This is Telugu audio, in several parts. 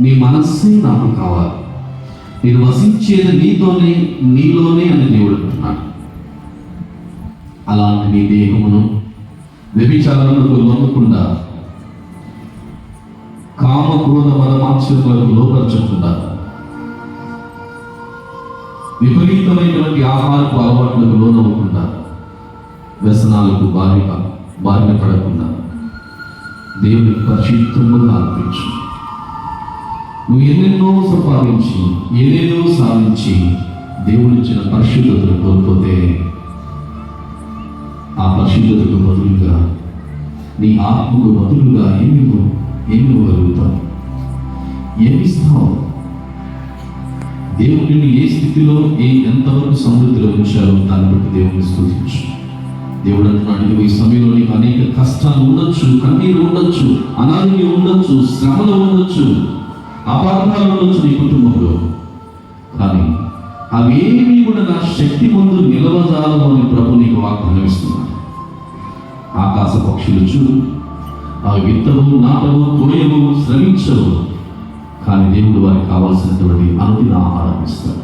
నీ మనస్సే నాకు కావాలి, నేను వసించేది నీతోనే, నీలోనే అని దేవుడు అంటున్నాడు. అలాంటి నీ దేహమును వ్యభిచారములకు లొంగకుండా, కామ క్రోధ మదమాత్సర్యాలకు లోపరచకుండా, విపరీతమైనటువంటి ఆహారపు అలవాట్లకు లోనవ్వకుండా, వ్యసనాలకు బారిన పడకుండా దేవుని పరిశుద్ధముగా అర్పించు. నువ్వు ఎన్నెన్నో సంపాదించి ఏదేదో సాధించి దేవుడిచ్చిన పరిశుద్ధతను కోల్పోతే, ఆ పరిశుద్ధతకు బదులుగా నీ ఆత్మకు బదులుగా ఏమి ఇవ్వగలుగుతావు? ఏమిస్తావు? దేవుడిని ఏ స్థితిలో ఎంతవరకు సమృద్ధిలో ఉంచారో దాన్ని బట్టి దేవుడిని స్తుతించు. దేవుడు అంటున్నాడు, ఈ సమయంలో నీకు అనేక కష్టాలు ఉండొచ్చు, కన్నీరు ఉండొచ్చు, అనారోగ్యం ఉండొచ్చు, శ్రమలు ఉండొచ్చు, అపార్థాలు ఉండొచ్చు నీ కుటుంబంలో. కానీ అవేమీ కూడా నా శక్తి ముందు నిలవజాలము అని ప్రభు నీకు వాగ్దానం ఇస్తున్నాడు. ఆకాశ పక్షులు చూడు, అవి విత్తవు, నాటవు, కోయవు, శ్రమించవు, కానీ దేవుడు వారికి కావాల్సినటువంటి అనుదిన ఆహారం ఇస్తాడు.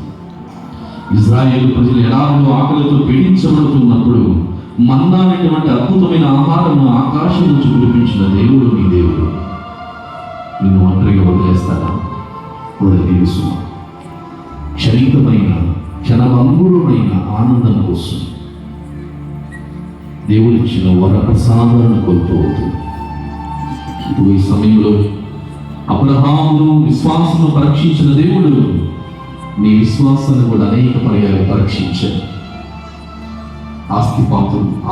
ఇజ్రాయేలు ప్రజలు ఎడారిలో ఆకలితో పీడించబడుతున్నప్పుడు మన్నా అనేటువంటి అద్భుతమైన ఆహారం ఆకాశం నుంచి కురిపించిన దేవుడు నీ దేవుడు. నిన్ను ఒంటరిగా వదిలేస్తాడా? వదిలేసు. క్షణికమైన క్షణభంగురమైన ఆనందం కోసం దేవుడిచ్చిన వరప్రసాదాలను కోల్పోవద్దు. ఇప్పుడు ఈ సమయంలో అబ్రహామును విశ్వాసము పరీక్షించిన దేవుడు నీ విశ్వాసాన్ని కూడా అనేక పర్యాలు పరీక్షించాడు.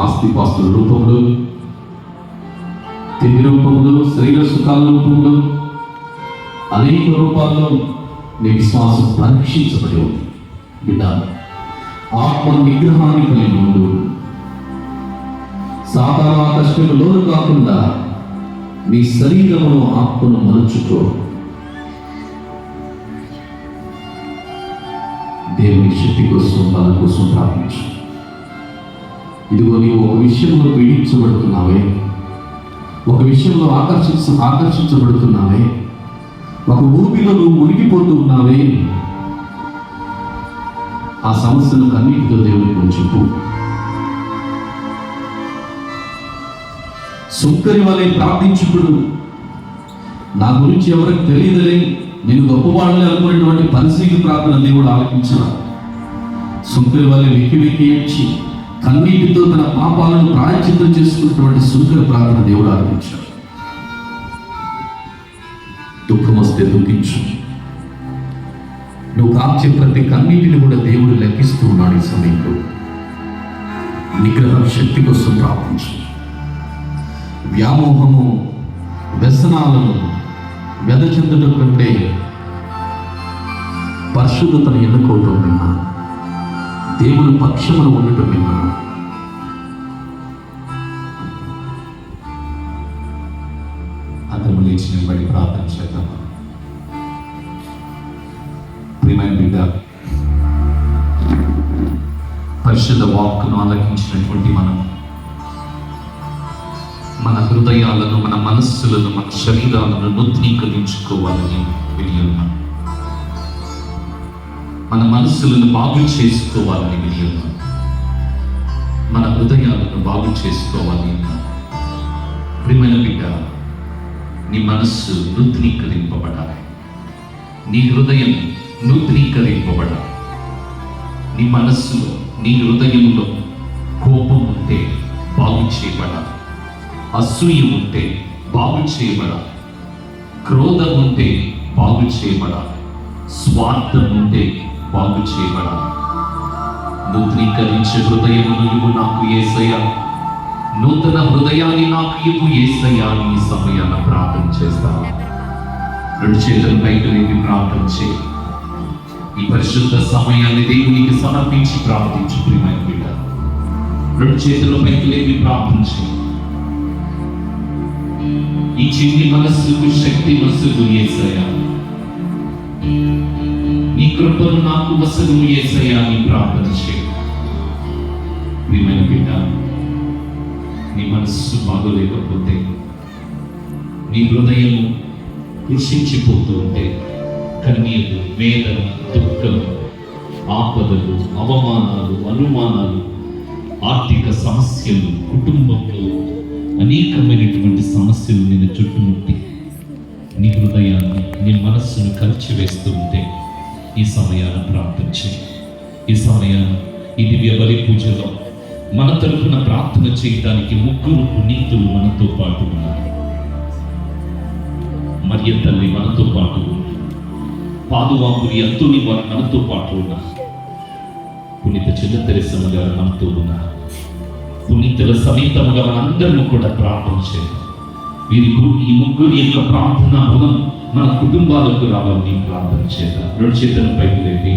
ఆస్తిపాస్తుల రూపంలో, తిండి రూపంలో, శరీర సుఖాల రూపంలో, అనేక రూపాల్లో నీ విశ్వాసం పరీక్షించబడి ఉంది. బిడ్డ, ఆత్మ నిగ్రహాన్ని కలిగి ఉండు. సాధారణ కష్టం లోను కాకుండా నీ శరీరమును ఆత్మను మలుచుకో. దేవుని శక్తి కోసం, బలం కోసం ప్రార్థించు. ఇదిగో నీవు ఒక విషయంలో పీడించబడుతున్నావే, ఒక విషయంలో ఆకర్షించబడుతున్నావే, ఒక ఊపిలో నువ్వు మునిగిపోతూ ఉన్నావే, ఆ సమస్యను కన్నీటితో దేవునికి చెప్పు. సుంకరి వలె ప్రార్థించుకుడు. నా గురించి ఎవరికి తెలియదని నేను గొప్పవాళ్ళని అనుకునేటువంటి పరిస్థితి ప్రార్థన దేవుడు ఆలకించిన. సుంకరి వలె వెక్కి వెక్కి ఏడ్చి కన్నీటితో తన పాపాలను ప్రాయశ్చిత్తం చేసుకున్నటువంటి సుంకరి ప్రార్థన దేవుడు ఆలకించాడు. దుఃఖం వస్తే దుఃఖించు. నువ్వు కాల్చే ప్రతి కన్నీటిని కూడా దేవుడు లెక్కిస్తూ ఉన్నాడు. ఈ సమయంలో నిగ్రహం శక్తి కోసం ప్రార్థించు. వ్యామోహము, వ్యసనాలను వెదచెందడం కంటే పరిశుద్ధతను ఎన్నుకోవటం విన్నా, దేవుని పక్షమును ఉండటం విన్నా. అందరూ లేచి నిలబడి ప్రార్థన చేద్దాం. ప్రియమైన బిడ్డ, పరిశుద్ధ వాక్కును ఆలకించినటువంటి మన హృదయాలను, మన మనస్సులను, మన శరీరాలను నూతనీకరించుకోవాలని వినియోగం. మన మనస్సులను బాగు చేసుకోవాలని వినియోగం. మన హృదయాలను బాగు చేసుకోవాలి. ప్రియమైన బిడ్డ, నీ మనస్సు నూతనీకరింపబడాలి. నీ హృదయం నూతనీకరింపబడాలి. నీ మనస్సులో, నీ హృదయంలో కోపం ఉంటే బాగు చేయబడాలి. అసూయ ఉంటే బాగు చేయబడాలి. క్రోధం ఉంటే బాగు చేయబడాలి. స్వార్థం ఉంటే బాగు చేయబడాలి. నూతనీకరించే హృదయమును ఇవ్వు నాకు యేసయ్యా, నూతన హృదయాన్ని నాకు ఇవ్వు యేసయ్యా అని ఈ సమయాన్ని ప్రార్థన చేస్తాను. రెండు చేతులు పైకి లేపి ప్రార్థన చేయి. ఈ పరిశుద్ధ సమయాన్ని దేవునికి సమర్పించి ప్రార్థించు. ప్రియమైన బిడ్డ, రెండు చేతుల పైకి లేపి ప్రార్థన చేయి. ఈ చిన్ని మనస్సుకు శక్తి వసగు యేసయ్యా, నీ కృపను నాకు వసగు యేసయ్యా అని ప్రార్థన చేయి. ప్రియమైన బిడ్డ, నీ మనస్సు బాగోలేకపోతే, నీ హృదయము కృషించిపోతూ ఉంటే కన్నీరు, వేదన, దుఃఖం, ఆపదలు, అవమానాలు, అనుమానాలు, ఆర్థిక సమస్యలు, కుటుంబంలో అనేకమైనటువంటి సమస్యలు నేను చుట్టుముట్టి నీ హృదయాన్ని, నీ మనస్సును కలిచివేస్తూ ఉంటే ఈ సమయాన్ని ప్రార్థన చేయి. ఈ సమయాన్ని ఈ దివ్య బలి పూజలో మన తరఫున ప్రార్థన చేయడానికి 3 పునీతులు మనతో పాటు ఉన్నారు. మరియ తల్లి మనతో పాటు ఉంది. పాదువాపురి అంతుని వారు మనతో పాటు ఉన్నారు. పునీత చిన్న తెరెసమ్మ గారు మనతో ఉన్నారు. పునీతుల సమేతముగా మనందరము కూడా ప్రార్థన చేయాలి. ఈ 3 యొక్క ప్రార్థన బలం మన కుటుంబాలకు రావాలని ప్రార్థన చేద్దాం. 2 చేతులను పైకి లేపి